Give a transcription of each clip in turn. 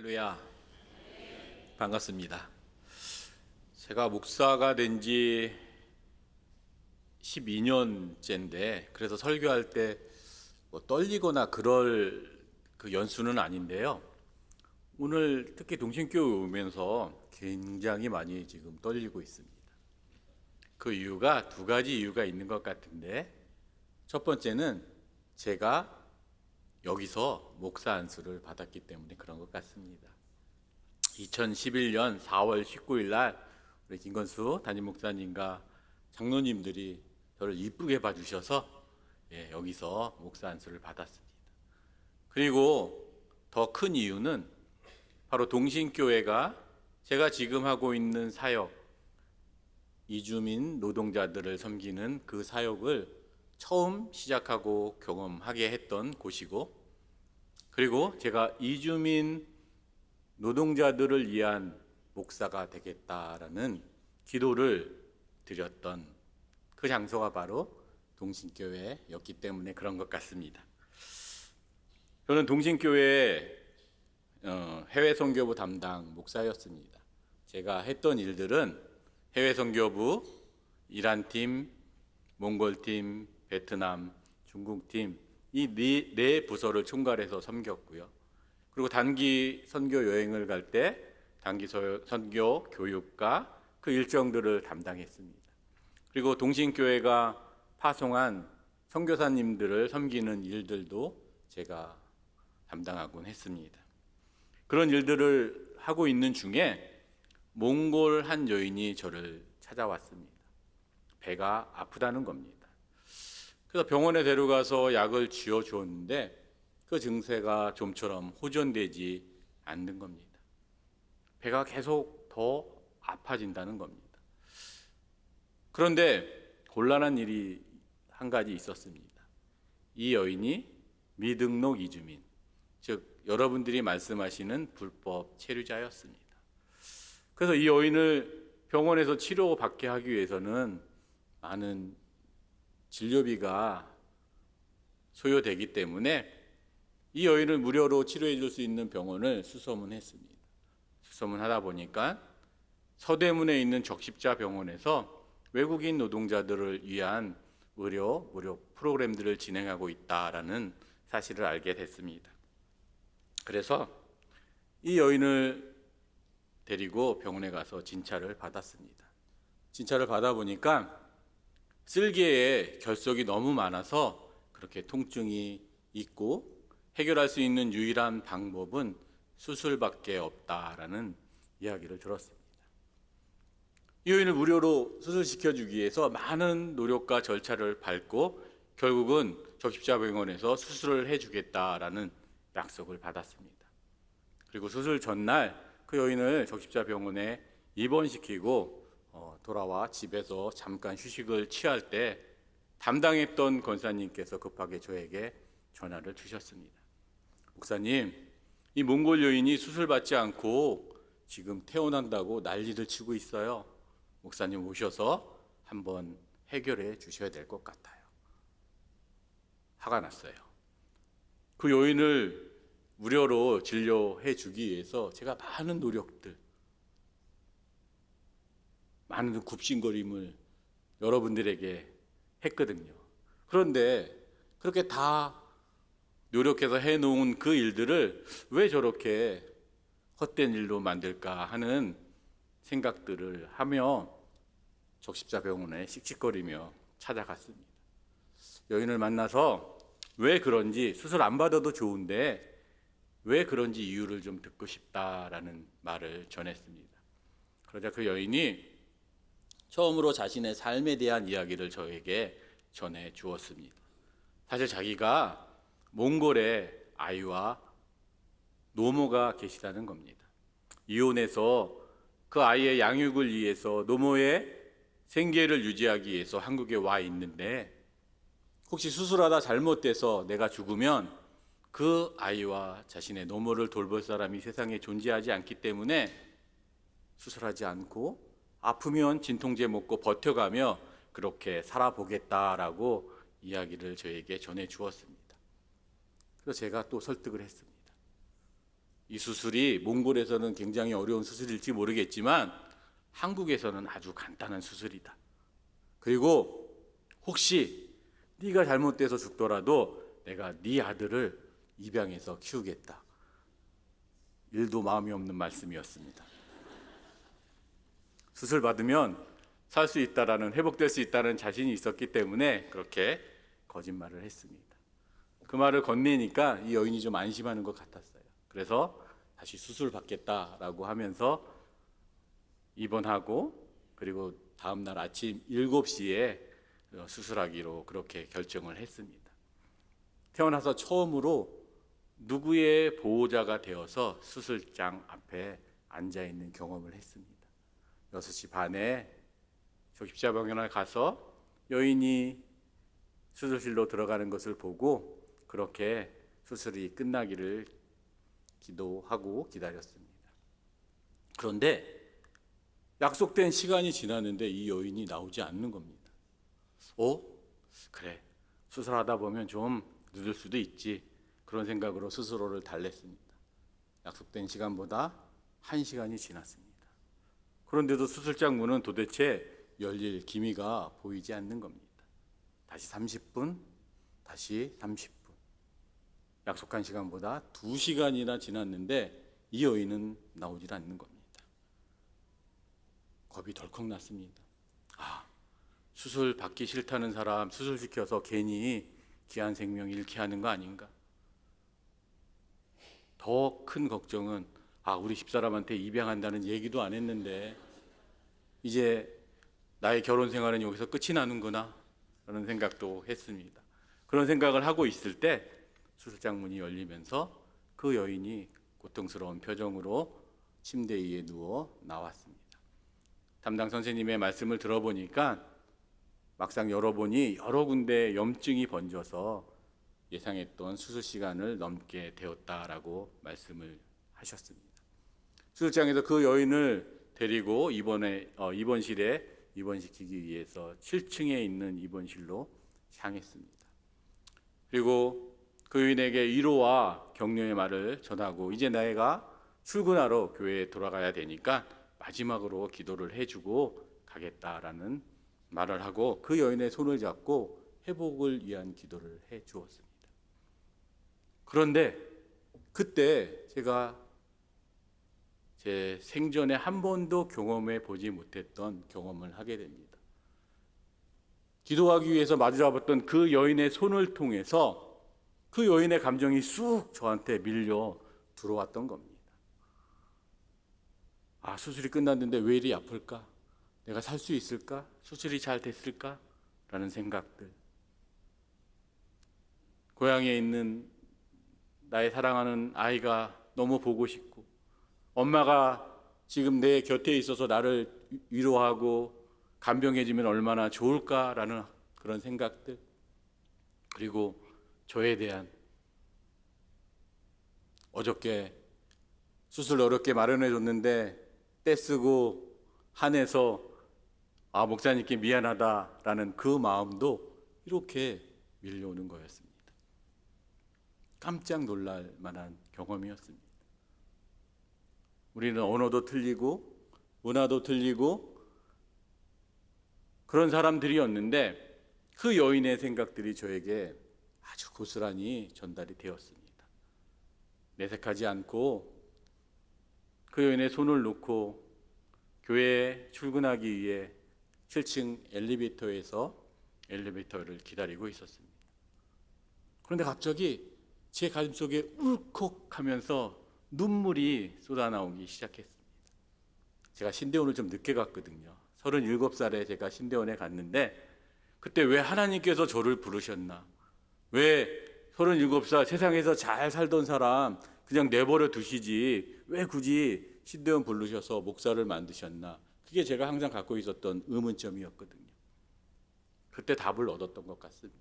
할렐루야, 반갑습니다. 제가 목사가 된 지 12년째인데 그래서 설교할 때 떨리거나 그럴 그 연수는 아닌데요. 오늘 특히 동신교회 오면서 굉장히 많이 지금 떨리고 있습니다. 그 이유가 두 가지 이유가 있는 것 같은데, 첫 번째는 제가 여기서 목사 안수를 받았기 때문에 그런 것 같습니다. 2011년 4월 19일 날 우리 김건수 담임 목사님과 장로님들이 저를 이쁘게 봐주셔서 여기서 목사 안수를 받았습니다. 그리고 더 큰 이유는 바로 동신교회가 제가 지금 하고 있는 사역, 이주민 노동자들을 섬기는 그 사역을 처음 시작하고 경험하게 했던 곳이고, 그리고 제가 이주민 노동자들을 위한 목사가 되겠다라는 기도를 드렸던 그 장소가 바로 동신교회였기 때문에 그런 것 같습니다. 저는 동신교회 해외 선교부 담당 목사였습니다. 제가 했던 일들은 해외 선교부, 이란팀, 몽골팀, 베트남, 중국팀 이 네 부서를 총괄해서 섬겼고요. 그리고 단기 선교 여행을 갈 때 단기 선교 교육과 그 일정들을 담당했습니다. 그리고 동신교회가 파송한 선교사님들을 섬기는 일들도 제가 담당하곤 했습니다. 그런 일들을 하고 있는 중에 몽골 한 여인이 저를 찾아왔습니다. 배가 아프다는 겁니다. 그래서 병원에 데려가서 약을 쥐어 주었는데 그 증세가 좀처럼 호전되지 않는 겁니다. 배가 계속 더 아파진다는 겁니다. 그런데 곤란한 일이 한 가지 있었습니다. 이 여인이 미등록 이주민, 즉 여러분들이 말씀하시는 불법 체류자였습니다. 그래서 이 여인을 병원에서 치료받게 하기 위해서는 많은 진료비가 소요되기 때문에 이 여인을 무료로 치료해 줄 수 있는 병원을 수소문했습니다. 수소문하다 보니까 서대문에 있는 적십자 병원에서 외국인 노동자들을 위한 무료 프로그램들을 진행하고 있다라는 사실을 알게 됐습니다. 그래서 이 여인을 데리고 병원에 가서 진찰을 받았습니다. 진찰을 받아보니까 쓸개에 결석이 너무 많아서 그렇게 통증이 있고 해결할 수 있는 유일한 방법은 수술밖에 없다라는 이야기를 들었습니다. 이 여인을 무료로 수술시켜주기 위해서 많은 노력과 절차를 밟고 결국은 적십자병원에서 수술을 해주겠다라는 약속을 받았습니다. 그리고 수술 전날 그 여인을 적십자병원에 입원시키고 돌아와 집에서 잠깐 휴식을 취할 때 담당했던 권사님께서 급하게 저에게 전화를 주셨습니다. 목사님, 이 몽골 여인이 수술받지 않고 지금 퇴원한다고 난리를 치고 있어요. 목사님 오셔서 한번 해결해 주셔야 될 것 같아요. 화가 났어요. 그 여인을 무료로 진료해 주기 위해서 제가 많은 노력들, 많은 굽신거림을 여러분들에게 했거든요. 그런데 그렇게 다 노력해서 해놓은 그 일들을 왜 저렇게 헛된 일로 만들까 하는 생각들을 하며 적십자병원에 씩씩거리며 찾아갔습니다. 여인을 만나서 왜 그런지, 수술 안 받아도 좋은데 왜 그런지 이유를 좀 듣고 싶다라는 말을 전했습니다. 그러자 그 여인이 처음으로 자신의 삶에 대한 이야기를 저에게 전해 주었습니다. 사실 자기가 몽골에 아이와 노모가 계시다는 겁니다. 이혼해서 그 아이의 양육을 위해서 노모의 생계를 유지하기 위해서 한국에 와 있는데 혹시 수술하다 잘못돼서 내가 죽으면 그 아이와 자신의 노모를 돌볼 사람이 세상에 존재하지 않기 때문에 수술하지 않고 아프면 진통제 먹고 버텨가며 그렇게 살아보겠다라고 이야기를 저에게 전해 주었습니다. 그래서 제가 또 설득을 했습니다. 이 수술이 몽골에서는 굉장히 어려운 수술일지 모르겠지만 한국에서는 아주 간단한 수술이다. 그리고 혹시 네가 잘못돼서 죽더라도 내가 네 아들을 입양해서 키우겠다. 일도 마음이 없는 말씀이었습니다. 수술 받으면 살 수 있다라는, 회복될 수 있다는 자신이 있었기 때문에 그렇게 거짓말을 했습니다. 그 말을 건네니까 이 여인이 좀 안심하는 것 같았어요. 그래서 다시 수술 받겠다라고 하면서 입원하고, 그리고 다음 날 아침 7시에 수술하기로 그렇게 결정을 했습니다. 태어나서 처음으로 누구의 보호자가 되어서 수술장 앞에 앉아 있는 경험을 했습니다. 6시 반에 십자병원에 가서 여인이 수술실로 들어가는 것을 보고 그렇게 수술이 끝나기를 기도하고 기다렸습니다. 그런데 약속된 시간이 지났는데 이 여인이 나오지 않는 겁니다. 그래, 수술하다 보면 좀 늦을 수도 있지. 그런 생각으로 스스로를 달랬습니다. 약속된 시간보다 1시간이 지났습니다. 그런데도 수술장 문은 도대체 열릴 기미가 보이지 않는 겁니다. 다시 30분, 다시 30분. 약속한 시간보다 2시간이나 지났는데 이 여인은 나오질 않는 겁니다. 겁이 덜컥 났습니다. 수술 받기 싫다는 사람 수술시켜서 괜히 귀한 생명 잃게 하는 거 아닌가? 더 큰 걱정은 우리 집사람한테 입양한다는 얘기도 안 했는데 이제 나의 결혼 생활은 여기서 끝이 나는구나 라는 생각도 했습니다. 그런 생각을 하고 있을 때 수술장 문이 열리면서 그 여인이 고통스러운 표정으로 침대 위에 누워 나왔습니다. 담당 선생님의 말씀을 들어보니까 막상 열어보니 여러 군데 염증이 번져서 예상했던 수술 시간을 넘게 되었다라고 말씀을 하셨습니다. 수술장에서 그 여인을 데리고 입원실에 입원시키기 위해서 7층에 있는 입원실로 향했습니다. 그리고 그 여인에게 위로와 격려의 말을 전하고 이제 내가 출근하러 교회에 돌아가야 되니까 마지막으로 기도를 해주고 가겠다라는 말을 하고 그 여인의 손을 잡고 회복을 위한 기도를 해 주었습니다. 그런데 그때 제가 제 생전에 한 번도 경험해 보지 못했던 경험을 하게 됩니다. 기도하기 위해서 마주잡았던 그 여인의 손을 통해서 그 여인의 감정이 쑥 저한테 밀려 들어왔던 겁니다. 수술이 끝났는데 왜 이리 아플까? 내가 살 수 있을까? 수술이 잘 됐을까? 라는 생각들. 고향에 있는 나의 사랑하는 아이가 너무 보고 싶고, 엄마가 지금 내 곁에 있어서 나를 위로하고 간병해주면 얼마나 좋을까라는 그런 생각들. 그리고 저에 대한, 어저께 수술 어렵게 마련해줬는데 떼쓰고 한해서 목사님께 미안하다라는 그 마음도 이렇게 밀려오는 거였습니다. 깜짝 놀랄 만한 경험이었습니다. 우리는 언어도 틀리고 문화도 틀리고 그런 사람들이었는데 그 여인의 생각들이 저에게 아주 고스란히 전달이 되었습니다. 내색하지 않고 그 여인의 손을 놓고 교회에 출근하기 위해 7층 엘리베이터에서 엘리베이터를 기다리고 있었습니다. 그런데 갑자기 제 가슴속에 울컥하면서 눈물이 쏟아나오기 시작했습니다. 제가 신대원을 좀 늦게 갔거든요. 37살에 제가 신대원에 갔는데 그때 왜 하나님께서 저를 부르셨나? 왜 37살 세상에서 잘 살던 사람 그냥 내버려 두시지 왜 굳이 신대원 부르셔서 목사를 만드셨나? 그게 제가 항상 갖고 있었던 의문점이었거든요. 그때 답을 얻었던 것 같습니다.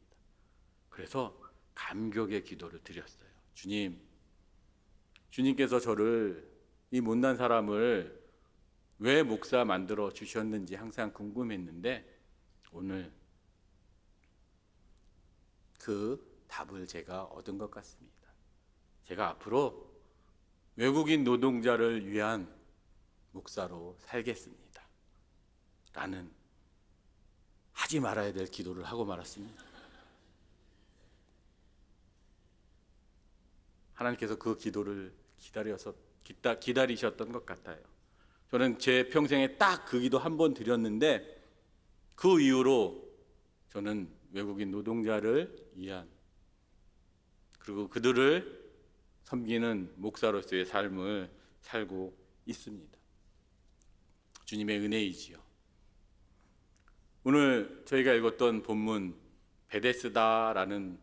그래서 감격의 기도를 드렸어요. 주님께서 저를, 이 못난 사람을 왜 목사 만들어 주셨는지 항상 궁금했는데 오늘 그 답을 제가 얻은 것 같습니다. 제가 앞으로 외국인 노동자를 위한 목사로 살겠습니다. 라는 하지 말아야 될 기도를 하고 말았습니다. 하나님께서 그 기도를 기다리셨던 것 같아요. 저는 제 평생에 딱 그 기도 한 번 드렸는데 그 이후로 저는 외국인 노동자를 위한 그리고 그들을 섬기는 목사로서의 삶을 살고 있습니다. 주님의 은혜이지요. 오늘 저희가 읽었던 본문 베데스다라는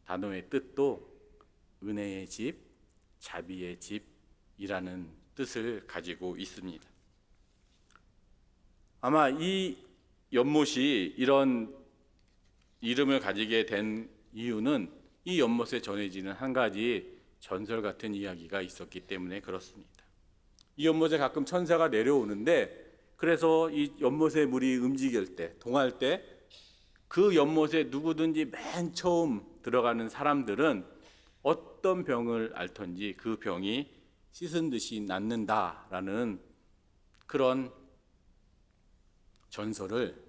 단어의 뜻도 은혜의 집, 자비의 집이라는 뜻을 가지고 있습니다. 아마 이 연못이 이런 이름을 가지게 된 이유는 이 연못에 전해지는 한 가지 전설 같은 이야기가 있었기 때문에 그렇습니다. 이 연못에 가끔 천사가 내려오는데 그래서 이 연못의 물이 움직일 때, 동할 때 그 연못에 누구든지 맨 처음 들어가는 사람들은 어떤 병을 앓던지 그 병이 씻은 듯이 낫는다라는 그런 전설을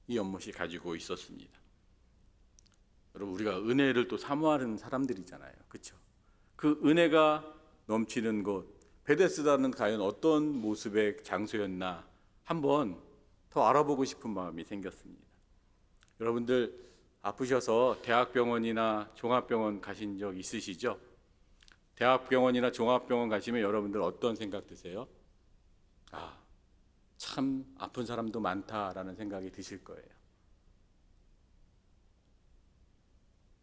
이 연못이 가지고 있었습니다. 여러분, 우리가 은혜를 또 사모하는 사람들이잖아요. 그렇죠? 그 은혜가 넘치는 곳 베데스다는 과연 어떤 모습의 장소였나 한번 더 알아보고 싶은 마음이 생겼습니다. 여러분들 아프셔서 대학병원이나 종합병원 가신 적 있으시죠? 대학병원이나 종합병원 가시면 여러분들 어떤 생각 드세요? 참 아픈 사람도 많다라는 생각이 드실 거예요.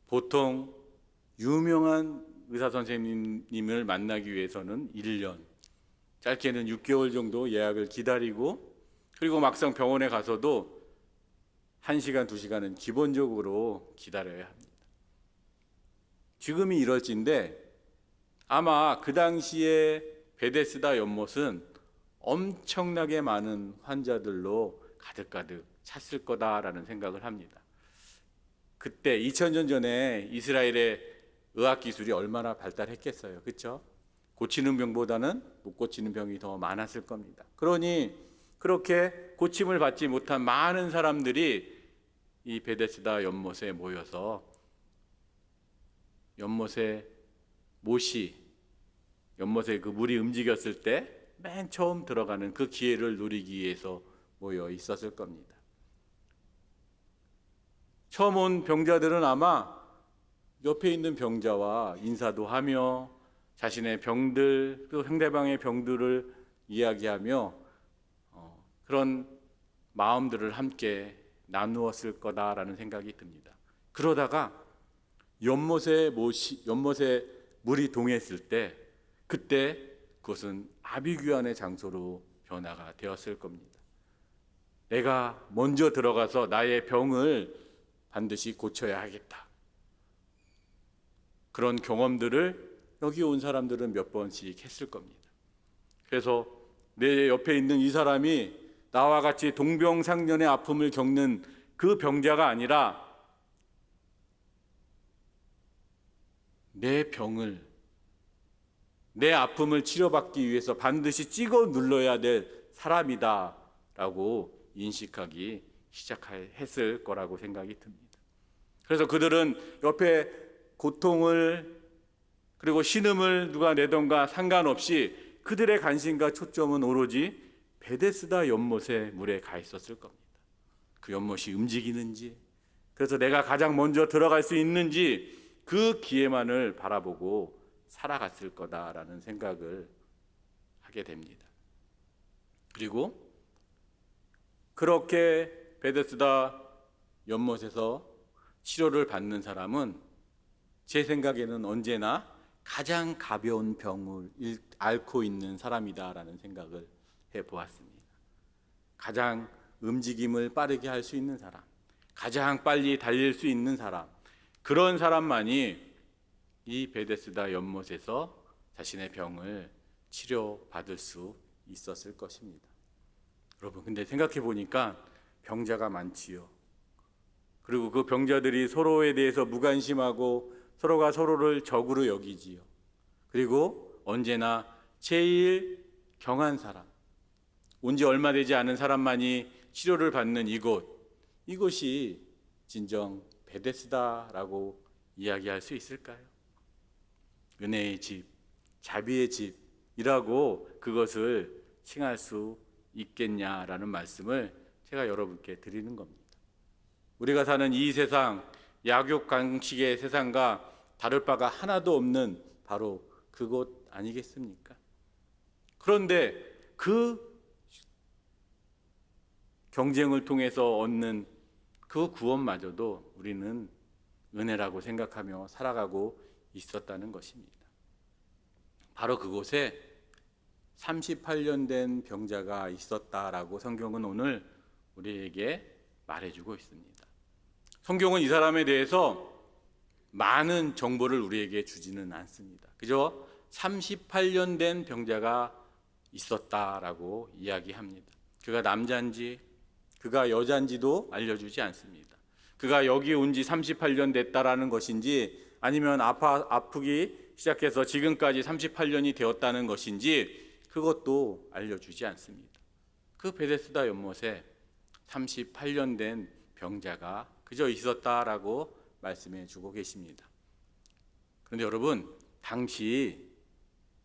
보통 유명한 의사 선생님을 만나기 위해서는 1년, 짧게는 6개월 정도 예약을 기다리고 그리고 막상 병원에 가서도 1시간, 2시간은 기본적으로 기다려야 합니다. 지금이 이럴진데 아마 그 당시에 베데스다 연못은 엄청나게 많은 환자들로 가득가득 찼을 거다라는 생각을 합니다. 그때 2000년 전에 이스라엘의 의학 기술이 얼마나 발달했겠어요. 그렇죠? 고치는 병보다는 못 고치는 병이 더 많았을 겁니다. 그러니 그렇게 고침을 받지 못한 많은 사람들이 이 베데스다 연못에 모여서 연못에 그 물이 움직였을 때 맨 처음 들어가는 그 기회를 누리기 위해서 모여 있었을 겁니다. 처음 온 병자들은 아마 옆에 있는 병자와 인사도 하며 자신의 병들 또 상대방의 병들을 이야기하며 그런 마음들을 함께 나누었을 거다라는 생각이 듭니다. 그러다가 연못에 물이 동했을 때 그때 그것은 아비규환의 장소로 변화가 되었을 겁니다. 내가 먼저 들어가서 나의 병을 반드시 고쳐야 하겠다. 그런 경험들을 여기 온 사람들은 몇 번씩 했을 겁니다. 그래서 내 옆에 있는 이 사람이 나와 같이 동병상련의 아픔을 겪는 그 병자가 아니라 내 아픔을 치료받기 위해서 반드시 찍어 눌러야 될 사람이다 라고 인식하기 시작했을 거라고 생각이 듭니다. 그래서 그들은 옆에 고통을 그리고 신음을 누가 내던가 상관없이 그들의 관심과 초점은 오로지 베데스다 연못의 물에 가 있었을 겁니다. 그 연못이 움직이는지, 그래서 내가 가장 먼저 들어갈 수 있는지 그 기회만을 바라보고 살아갔을 거다라는 생각을 하게 됩니다. 그리고 그렇게 베데스다 연못에서 치료를 받는 사람은 제 생각에는 언제나 가장 가벼운 병을 앓고 있는 사람이다라는 생각을 해보았습니다. 가장 움직임을 빠르게 할 수 있는 사람, 가장 빨리 달릴 수 있는 사람, 그런 사람만이 이 베데스다 연못에서 자신의 병을 치료받을 수 있었을 것입니다. 여러분, 근데 생각해 보니까 병자가 많지요. 그리고 그 병자들이 서로에 대해서 무관심하고 서로가 서로를 적으로 여기지요. 그리고 언제나 제일 경한 사람, 온 지 얼마 되지 않은 사람만이 치료를 받는 이곳이 진정 베데스다라고 이야기할 수 있을까요? 은혜의 집, 자비의 집이라고 그것을 칭할 수 있겠냐라는 말씀을 제가 여러분께 드리는 겁니다. 우리가 사는 이 세상, 약육강식의 세상과 다를 바가 하나도 없는 바로 그곳 아니겠습니까? 그런데 그 경쟁을 통해서 얻는 그 구원마저도 우리는 은혜라고 생각하며 살아가고 있었다는 것입니다. 바로 그곳에 38년 된 병자가 있었다라고 성경은 오늘 우리에게 말해주고 있습니다. 성경은 이 사람에 대해서 많은 정보를 우리에게 주지는 않습니다. 그저 38년 된 병자가 있었다라고 이야기합니다. 그가 남자인지 그가 여자인지도 알려주지 않습니다. 그가 여기 온 지 38년 됐다라는 것인지 아니면 아프기 시작해서 지금까지 38년이 되었다는 것인지 그것도 알려주지 않습니다. 그 베데스다 연못에 38년 된 병자가 그저 있었다라고 말씀해 주고 계십니다. 그런데 여러분,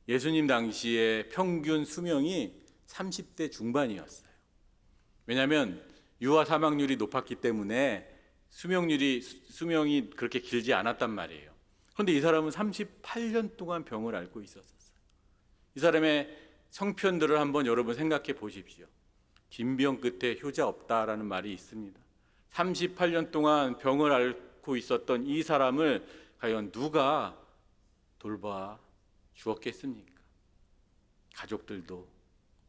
예수님 당시의 평균 수명이 30대 중반이었어요. 왜냐하면 유아 사망률이 높았기 때문에 수명이 그렇게 길지 않았단 말이에요. 그런데 이 사람은 38년 동안 병을 앓고 있었어요. 이 사람의 성편들을 한번 여러분 생각해 보십시오. 빈병 끝에 효자 없다라는 말이 있습니다. 38년 동안 병을 앓고 있었던 이 사람을 과연 누가 돌봐 주었겠습니까? 가족들도,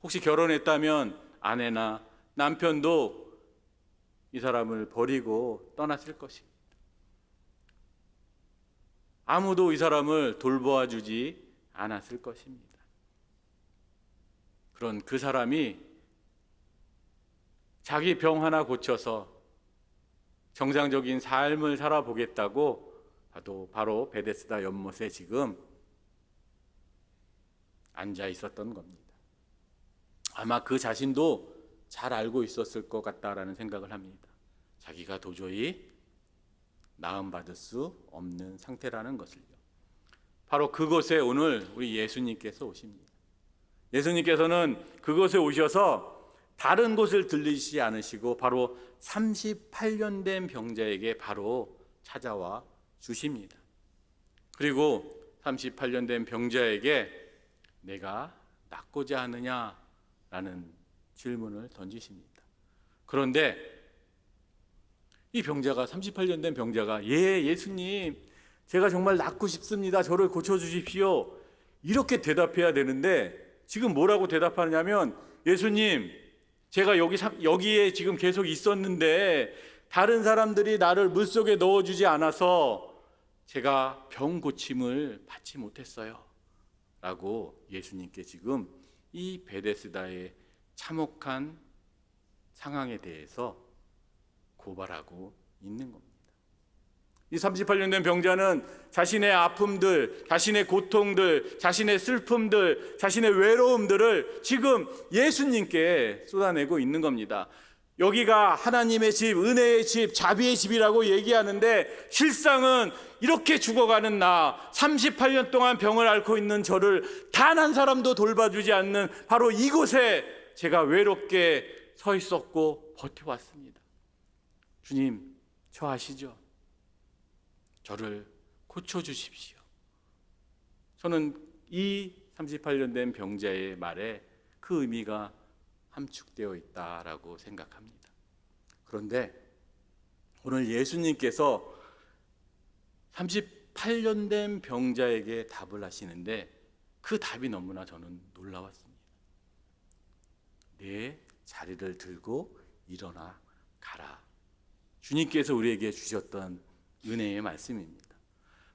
혹시 결혼했다면 아내나 남편도 이 사람을 버리고 떠났을 것입니다. 아무도 이 사람을 돌보아 주지 않았을 것입니다. 그런 그 사람이 자기 병 하나 고쳐서 정상적인 삶을 살아보겠다고 바로 베데스다 연못에 지금 앉아 있었던 겁니다. 아마 그 자신도 잘 알고 있었을 것 같다라는 생각을 합니다. 자기가 도저히 나음받을 수 없는 상태라는 것을요. 바로 그곳에 오늘 우리 예수님께서 오십니다. 예수님께서는 그곳에 오셔서 다른 곳을 들리시지 않으시고 바로 38년 된 병자에게 바로 찾아와 주십니다. 그리고 38년 된 병자에게 내가 낫고자 하느냐라는 질문을 던지십니다. 그런데 이 병자가 38년 된 병자가 예수님 제가 정말 낫고 싶습니다. 저를 고쳐주십시오. 이렇게 대답해야 되는데 지금 뭐라고 대답하냐면 예수님 제가 여기에 지금 계속 있었는데 다른 사람들이 나를 물속에 넣어주지 않아서 제가 병 고침을 받지 못했어요. 라고 예수님께 지금 이 베데스다의 참혹한 상황에 대해서 고발하고 있는 겁니다. 이 38년 된 병자는 자신의 아픔들, 자신의 고통들, 자신의 슬픔들, 자신의 외로움들을 지금 예수님께 쏟아내고 있는 겁니다. 여기가 하나님의 집, 은혜의 집, 자비의 집이라고 얘기하는데 실상은 이렇게 죽어가는 나, 38년 동안 병을 앓고 있는 저를 단 한 사람도 돌봐주지 않는 바로 이곳에 제가 외롭게 서 있었고 버텨왔습니다. 주님, 저 아시죠? 저를 고쳐주십시오. 저는 이 38년 된 병자의 말에 그 의미가 함축되어 있다라고 생각합니다. 그런데 오늘 예수님께서 38년 된 병자에게 답을 하시는데 그 답이 너무나 저는 놀라웠습니다. 내 자리를 들고 일어나 가라. 주님께서 우리에게 주셨던 은혜의 말씀입니다.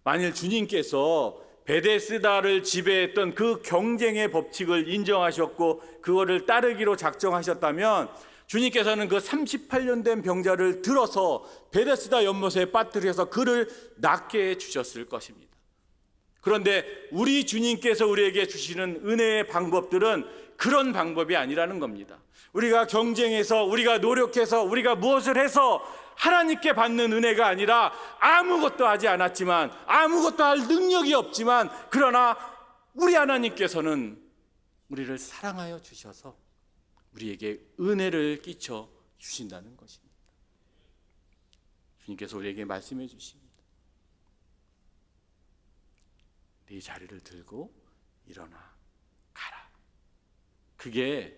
만일 주님께서 베데스다를 지배했던 그 경쟁의 법칙을 인정하셨고 그거를 따르기로 작정하셨다면 주님께서는 그 38년 된 병자를 들어서 베데스다 연못에 빠뜨려서 그를 낫게 해주셨을 것입니다. 그런데 우리 주님께서 우리에게 주시는 은혜의 방법들은 그런 방법이 아니라는 겁니다. 우리가 경쟁해서, 우리가 노력해서, 우리가 무엇을 해서 하나님께 받는 은혜가 아니라 아무것도 하지 않았지만, 아무것도 할 능력이 없지만, 그러나 우리 하나님께서는 우리를 사랑하여 주셔서 우리에게 은혜를 끼쳐 주신다는 것입니다. 주님께서 우리에게 말씀해 주십니다. 네 자리를 들고 일어나 가라. 그게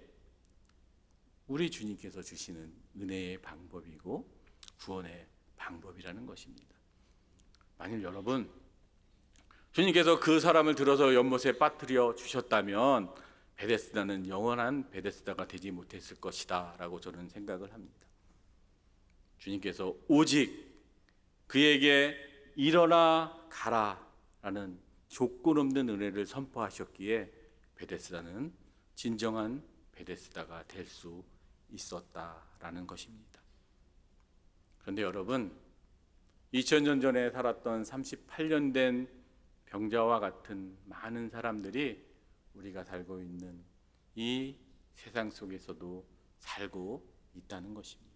우리 주님께서 주시는 은혜의 방법이고 구원의 방법이라는 것입니다. 만일 여러분 주님께서 그 사람을 들어서 연못에 빠뜨려 주셨다면 베데스다는 영원한 베데스다가 되지 못했을 것이다 라고 저는 생각을 합니다. 주님께서 오직 그에게 일어나 가라 라는 조건 없는 은혜를 선포하셨기에 베데스다는 진정한 베데스다가 될 수 있었다라는 것입니다. 그런데 여러분, 2000년 전에 살았던 38년 된 병자와 같은 많은 사람들이 우리가 살고 있는 이 세상 속에서도 살고 있다는 것입니다.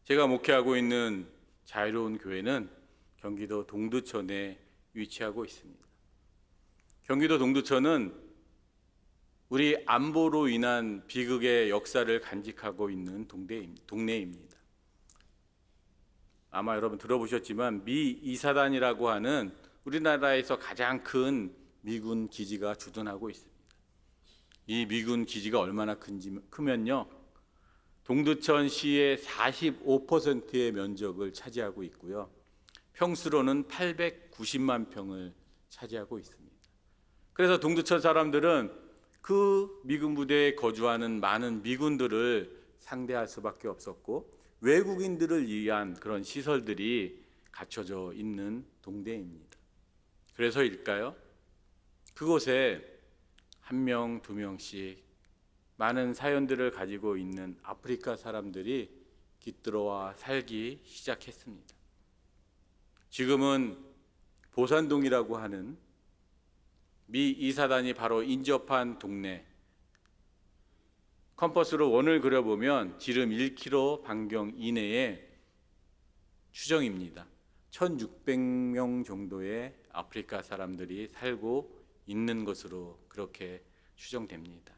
제가 목회하고 있는 자유로운 교회는 경기도 동두천에 위치하고 있습니다. 경기도 동두천은 우리 안보로 인한 비극의 역사를 간직하고 있는 동네입니다. 아마 여러분 들어보셨지만 미 이사단이라고 하는 우리나라에서 가장 큰 미군 기지가 주둔하고 있습니다. 이 미군 기지가 얼마나 크면요, 동두천시의 45%의 면적을 차지하고 있고요, 평수로는 890만 평을 차지하고 있습니다. 그래서 동두천 사람들은 그 미군 부대에 거주하는 많은 미군들을 상대할 수밖에 없었고, 외국인들을 위한 그런 시설들이 갖춰져 있는 동네입니다. 그래서일까요? 그곳에 한 명, 두 명씩 많은 사연들을 가지고 있는 아프리카 사람들이 깃들어와 살기 시작했습니다. 지금은 보산동이라고 하는 미 이사단이 바로 인접한 동네, 컴퍼스로 원을 그려보면 지름 1km 반경 이내에 추정입니다. 1600명 정도의 아프리카 사람들이 살고 있는 것으로 그렇게 추정됩니다.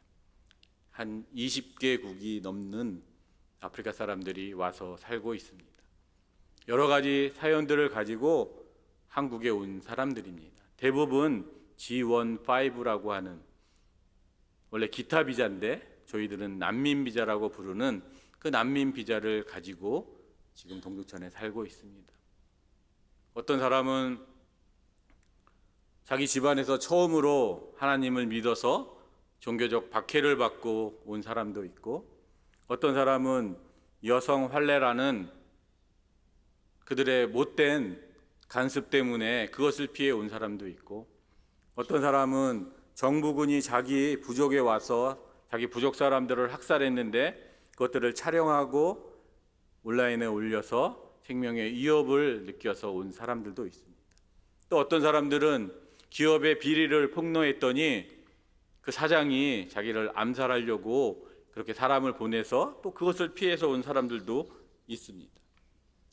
한 20개국이 넘는 아프리카 사람들이 와서 살고 있습니다. 여러 가지 사연들을 가지고 한국에 온 사람들입니다. 대부분 G15라고 하는, 원래 기타 비자인데 저희들은 난민 비자라고 부르는 그 난민 비자를 가지고 지금 동두천에 살고 있습니다. 어떤 사람은 자기 집안에서 처음으로 하나님을 믿어서 종교적 박해를 받고 온 사람도 있고, 어떤 사람은 여성 환례라는 그들의 못된 간습 때문에 그것을 피해 온 사람도 있고, 어떤 사람은 정부군이 자기 부족에 와서 자기 부족 사람들을 학살했는데 그것들을 촬영하고 온라인에 올려서 생명의 위협을 느껴서 온 사람들도 있습니다. 또 어떤 사람들은 기업의 비리를 폭로했더니 그 사장이 자기를 암살하려고 그렇게 사람을 보내서 또 그것을 피해서 온 사람들도 있습니다.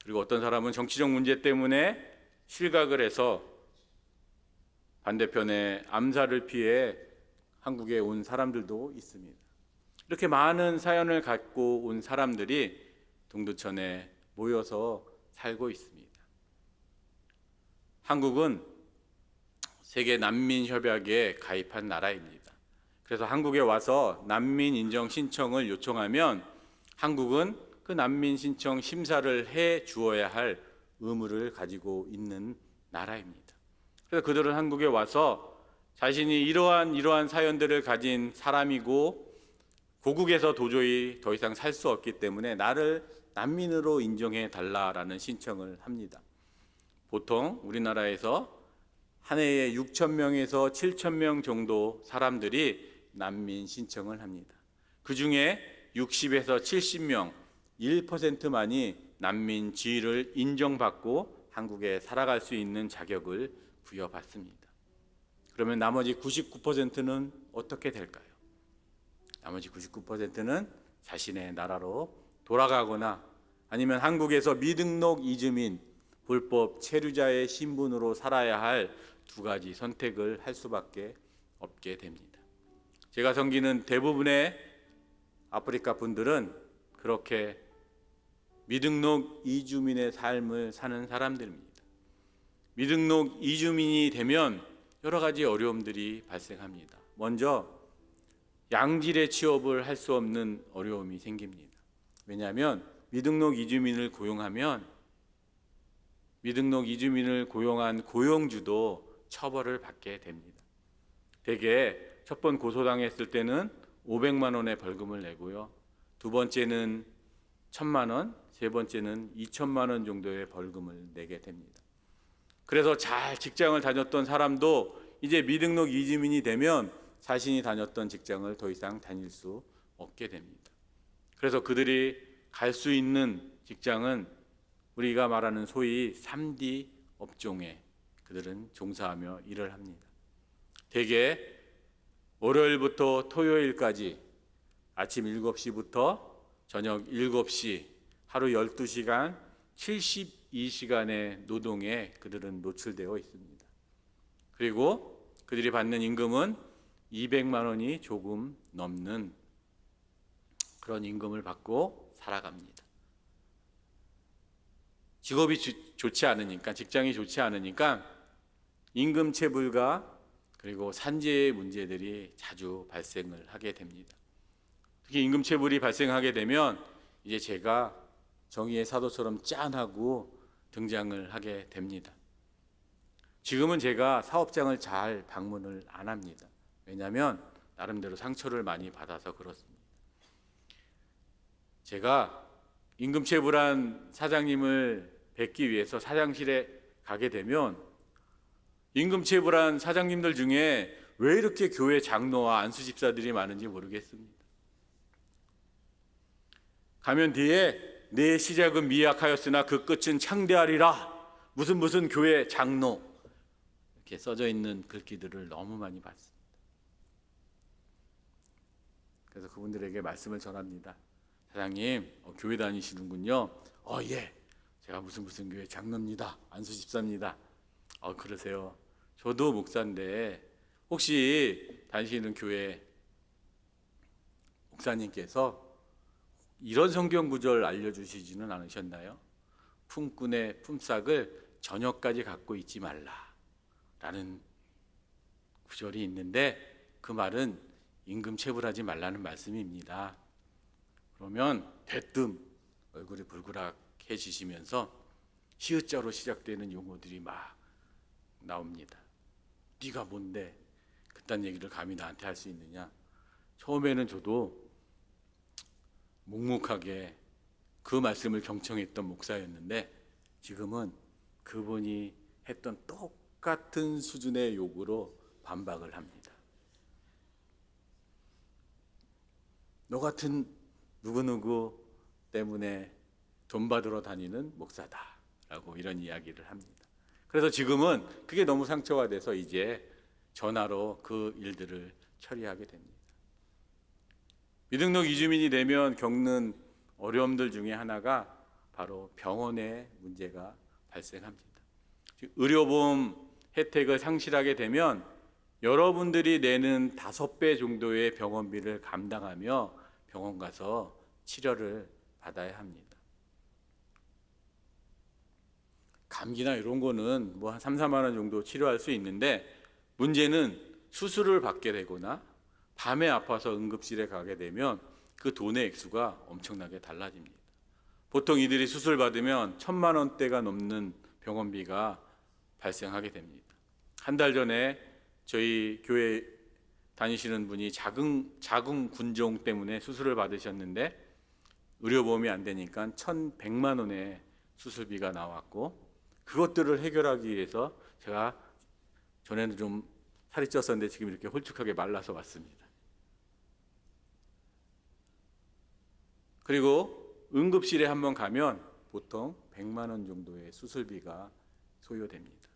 그리고 어떤 사람은 정치적 문제 때문에 실각을 해서 반대편에 암살을 피해 한국에 온 사람들도 있습니다. 이렇게 많은 사연을 갖고 온 사람들이 동두천에 모여서 살고 있습니다. 한국은 세계 난민협약에 가입한 나라입니다. 그래서 한국에 와서 난민 인정 신청을 요청하면 한국은 그 난민 신청 심사를 해 주어야 할 의무를 가지고 있는 나라입니다. 그래서 그들은 한국에 와서 자신이 이러한 사연들을 가진 사람이고 고국에서 도저히 더 이상 살 수 없기 때문에 나를 난민으로 인정해 달라라는 신청을 합니다. 보통 우리나라에서 한 해에 6,000명에서 7,000명 정도 사람들이 난민 신청을 합니다. 그 중에 60에서 70명, 1%만이 난민 지위를 인정받고 한국에 살아갈 수 있는 자격을 부여받습니다. 그러면 나머지 99%는 어떻게 될까요? 나머지 99%는 자신의 나라로 돌아가거나 아니면 한국에서 미등록 이주민, 불법 체류자의 신분으로 살아야 할 두 가지 선택을 할 수밖에 없게 됩니다. 제가 섬기는 대부분의 아프리카 분들은 그렇게 미등록 이주민의 삶을 사는 사람들입니다. 미등록 이주민이 되면 여러 가지 어려움들이 발생합니다. 먼저 양질의 취업을 할 수 없는 어려움이 생깁니다. 왜냐하면 미등록 이주민을 고용한 고용주도 처벌을 받게 됩니다. 대개 첫 번 고소당했을 때는 500만 원의 벌금을 내고요. 두 번째는 1,000만 원, 세 번째는 2,000만 원 정도의 벌금을 내게 됩니다. 그래서 잘 직장을 다녔던 사람도 이제 미등록 이주민이 되면 자신이 다녔던 직장을 더 이상 다닐 수 없게 됩니다. 그래서 그들이 갈 수 있는 직장은 우리가 말하는 소위 3D 업종에 그들은 종사하며 일을 합니다. 대개 월요일부터 토요일까지 아침 7시부터 저녁 7시 하루 12시간 72시간의 노동에 그들은 노출되어 있습니다. 그리고 그들이 받는 임금은 200만 원이 조금 넘는 그런 임금을 받고 살아갑니다. 직업이 좋지 않으니까, 직장이 좋지 않으니까 임금체불과 그리고 산재의 문제들이 자주 발생을 하게 됩니다. 특히 임금체불이 발생하게 되면 이제 제가 정의의 사도처럼 짠하고 등장을 하게 됩니다. 지금은 제가 사업장을 잘 방문을 안 합니다. 왜냐하면 나름대로 상처를 많이 받아서 그렇습니다. 제가 임금체불한 사장님을 뵙기 위해서 사장실에 가게 되면 임금체불한 사장님들 중에 왜 이렇게 교회 장로와 안수 집사들이 많은지 모르겠습니다. 가면 뒤에 내 시작은 미약하였으나 그 끝은 창대하리라 무슨 교회 장로 이렇게 써져 있는 글귀들을 너무 많이 봤습니다. 그래서 그분들에게 말씀을 전합니다. 사장님, 교회 다니시는군요. 예, 제가 무슨 교회 장로입니다. 안수 집사입니다. 그러세요. 저도 목사인데 혹시 다니시는 교회 목사님께서 이런 성경 구절 알려주시지는 않으셨나요? 품꾼의 품삯을 저녁까지 갖고 있지 말라라는 구절이 있는데 그 말은 임금 체불하지 말라는 말씀입니다. 그러면 대뜸 얼굴이 불그락해지시면서 히읗자로 시작되는 용어들이 막 나옵니다. 네가 뭔데 그딴 얘기를 감히 나한테 할 수 있느냐. 처음에는 저도 묵묵하게 그 말씀을 경청했던 목사였는데 지금은 그분이 했던 똑같은 수준의 욕으로 반박을 합니다. 너 같은 누구누구 때문에 돈 받으러 다니는 목사다라고 이런 이야기를 합니다. 그래서 지금은 그게 너무 상처가 돼서 이제 전화로 그 일들을 처리하게 됩니다. 미등록 이주민이 되면 겪는 어려움들 중에 하나가 바로 병원의 문제가 발생합니다. 의료보험 혜택을 상실하게 되면 여러분들이 내는 5배 정도의 병원비를 감당하며 병원 가서 치료를 받아야 합니다. 감기나 이런 거는 뭐 한 3, 4만 원 정도 치료할 수 있는데 문제는 수술을 받게 되거나 밤에 아파서 응급실에 가게 되면 그 돈의 액수가 엄청나게 달라집니다. 보통 이들이 수술 받으면 1,000만 원대가 넘는 병원비가 발생하게 됩니다. 한 달 전에 저희 교회 다니시는 분이 자궁 군종 때문에 수술을 받으셨는데 의료보험이 안 되니까 1,100만 원의 수술비가 나왔고 그것들을 해결하기 위해서 제가 전에는 좀 살이 쪘었는데 지금 이렇게 홀쭉하게 말라서 왔습니다. 그리고 응급실에 한번 가면 보통 100만 원 정도의 수술비가 소요됩니다.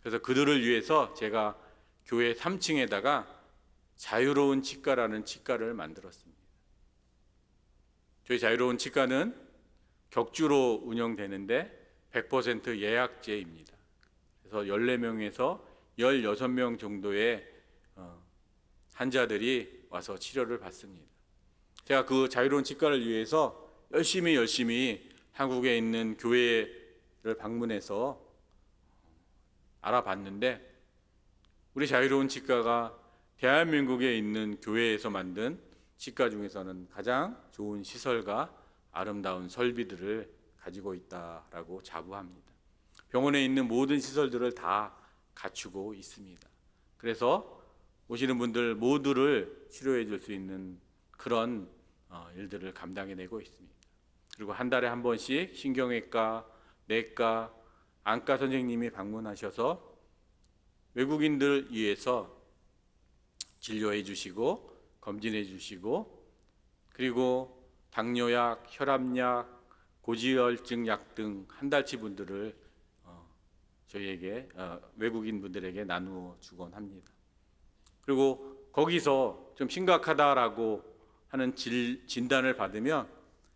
그래서 그들을 위해서 제가 교회 3층에다가 자유로운 치과라는 치과를 만들었습니다. 저희 자유로운 치과는 격주로 운영되는데 100% 예약제입니다. 그래서 14명에서 16명 정도의 환자들이 와서 치료를 받습니다. 제가 그 자유로운 치과를 위해서 열심히 한국에 있는 교회를 방문해서 알아봤는데 우리 자유로운 치과가 대한민국에 있는 교회에서 만든 치과 중에서는 가장 좋은 시설과 아름다운 설비들을 가지고 있다라고 자부합니다. 병원에 있는 모든 시설들을 다 갖추고 있습니다. 그래서 오시는 분들 모두를 치료해 줄 수 있는 그런 일들을 감당해내고 있습니다. 그리고 한 달에 한 번씩 신경외과, 내과, 안과 선생님이 방문하셔서 외국인들 위해서 진료해 주시고 검진해 주시고 그리고 당뇨약, 혈압약, 고지혈증 약 등 한 달치 분들을 저희에게 외국인 분들에게 나누어 주곤 합니다. 그리고 거기서 좀 심각하다라고 하는 진단을 받으면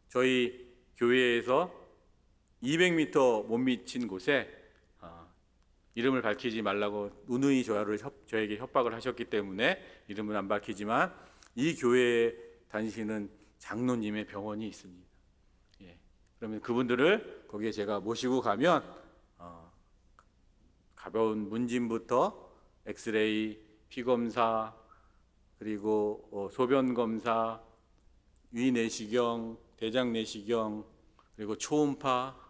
저희 교회에서 200m 못 미친 곳에 이름을 밝히지 말라고 누누이 저에게 협박을 하셨기 때문에 이름은 안 밝히지만 이 교회에 다니시는 장로님의 병원이 있습니다. 예. 그러면 그분들을 거기에 제가 모시고 가면 가벼운 문진부터 엑스레이, 피검사, 그리고 소변 검사, 위내시경, 대장내시경, 그리고 초음파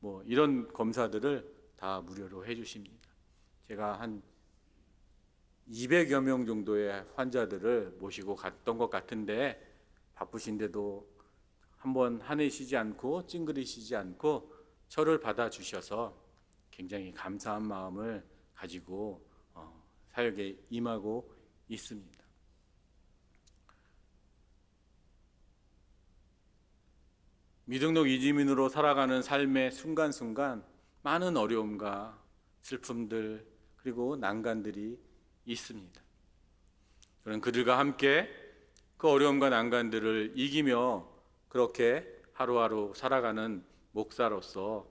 뭐 이런 검사들을 다 무료로 해주십니다. 제가 한 200여 명 정도의 환자들을 모시고 갔던 것 같은데 바쁘신데도 한번 화내시지 않고 찡그리시지 않고 저를 받아주셔서 굉장히 감사한 마음을 가지고 사역에 임하고 있습니다. 미등록 이주민으로 살아가는 삶의 순간순간 많은 어려움과 슬픔들 그리고 난간들이 있습니다. 저는 그들과 함께 그 어려움과 난간들을 이기며 그렇게 하루하루 살아가는 목사로서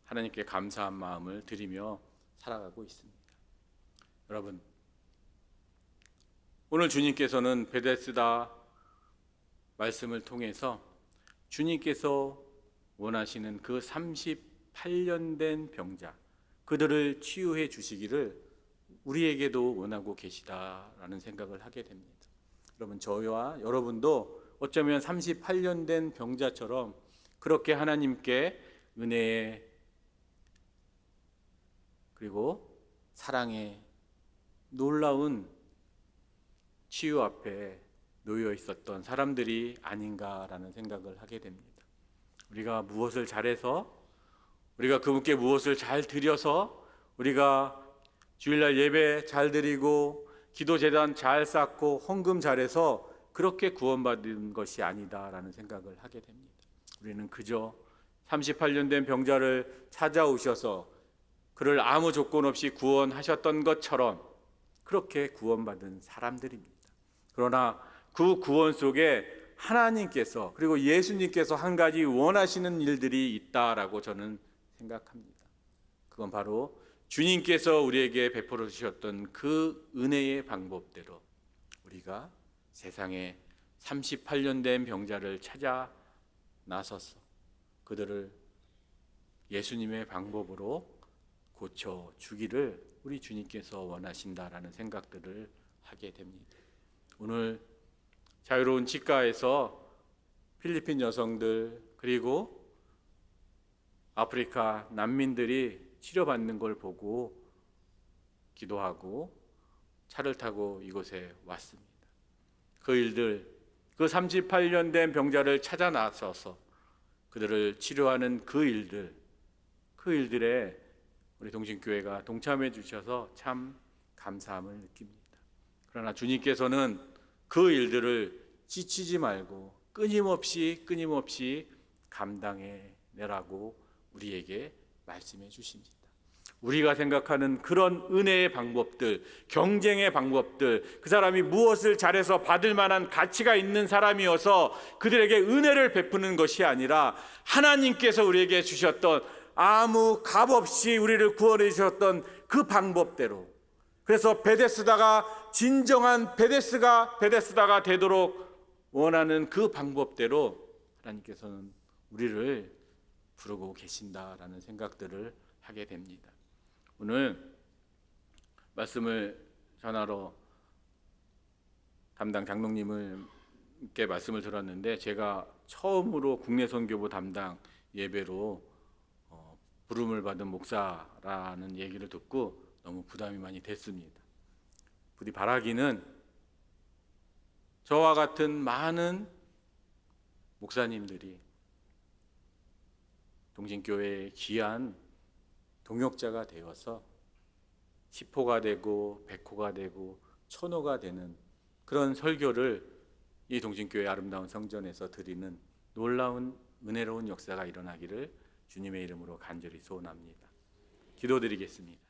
하나님께 감사한 마음을 드리며 살아가고 있습니다. 여러분, 오늘 주님께서는 베데스다 말씀을 통해서 주님께서 원하시는 그 38년 된 병자 그들을 치유해 주시기를 우리에게도 원하고 계시다라는 생각을 하게 됩니다. 여러분, 저와 여러분도 어쩌면 38년 된 병자처럼 그렇게 하나님께 은혜에 그리고 사랑의 놀라운 치유 앞에 놓여 있었던 사람들이 아닌가라는 생각을 하게 됩니다. 우리가 무엇을 잘해서 우리가 그분께 무엇을 잘 드려서 우리가 주일날 예배 잘 드리고 기도 제단 잘 쌓고 헌금 잘해서 그렇게 구원받은 것이 아니다라는 생각을 하게 됩니다. 우리는 그저 38년 된 병자를 찾아오셔서 그를 아무 조건 없이 구원하셨던 것처럼 그렇게 구원받은 사람들입니다. 그러나 그 구원 속에 하나님께서 그리고 예수님께서 한 가지 원하시는 일들이 있다라고 저는 생각합니다. 그건 바로 주님께서 우리에게 베풀어 주셨던 그 은혜의 방법대로 우리가 세상에 38년 된 병자를 찾아 나서서 그들을 예수님의 방법으로 고쳐 주기를 우리 주님께서 원하신다라는 생각들을 하게 됩니다. 오늘 자유로운 치과에서 필리핀 여성들 그리고 아프리카 난민들이 치료받는 걸 보고 기도하고 차를 타고 이곳에 왔습니다. 그 일들, 그 38년 된 병자를 찾아 나서서 그들을 치료하는 그 일들에 우리 동신교회가 동참해 주셔서 참 감사함을 느낍니다. 그러나 주님께서는 그 일들을 지치지 말고 끊임없이 감당해 내라고 우리에게 말씀해 주십니다. 우리가 생각하는 그런 은혜의 방법들, 경쟁의 방법들, 그 사람이 무엇을 잘해서 받을 만한 가치가 있는 사람이어서 그들에게 은혜를 베푸는 것이 아니라 하나님께서 우리에게 주셨던 아무 값 없이 우리를 구원해 주셨던 그 방법대로, 그래서 베데스다가 진정한 베데스다가 되도록 원하는 그 방법대로 하나님께서는 우리를 부르고 계신다라는 생각들을 하게 됩니다. 오늘 말씀을 전하러 담당 장로님께 말씀을 들었는데, 제가 처음으로 국내 선교부 담당 예배로 부름을 받은 목사라는 얘기를 듣고 너무 부담이 많이 됐습니다. 부디 바라기는 저와 같은 많은 목사님들이 동신교회의 귀한 동역자가 되어서 10호가 되고 100호가 되고 1000호가 되는 그런 설교를 이 동신교회 아름다운 성전에서 드리는 놀라운 은혜로운 역사가 일어나기를 주님의 이름으로 간절히 소원합니다. 기도드리겠습니다.